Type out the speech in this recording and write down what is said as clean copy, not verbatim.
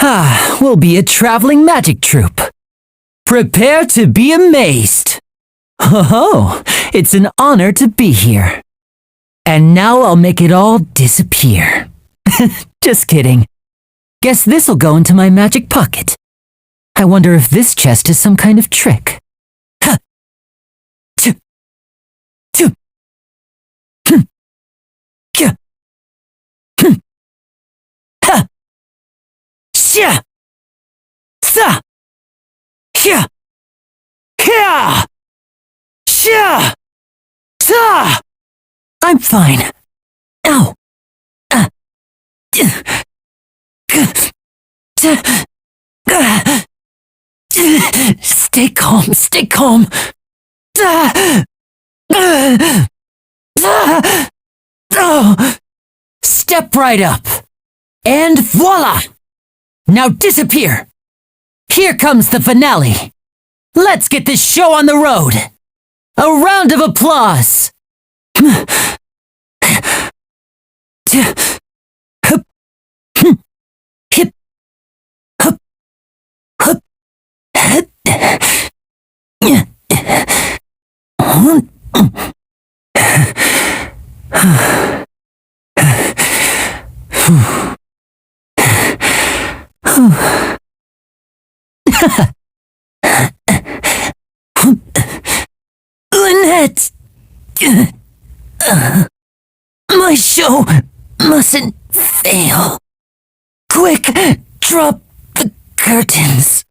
We'll be a traveling magic troupe. Prepare to be amazed. Oh, it's an honor to be here. And now I'll make it all disappear. Just kidding. Guess this'll go into my magic pocket. I wonder if this chest is some kind of trick. I'm fine. Ow. Stay calm, stay calm. Step right up. And voila! Now disappear. Here comes the finale. Let's get this show on the road. A round of applause. Lynette! My show mustn't fail. Quick, drop the curtains.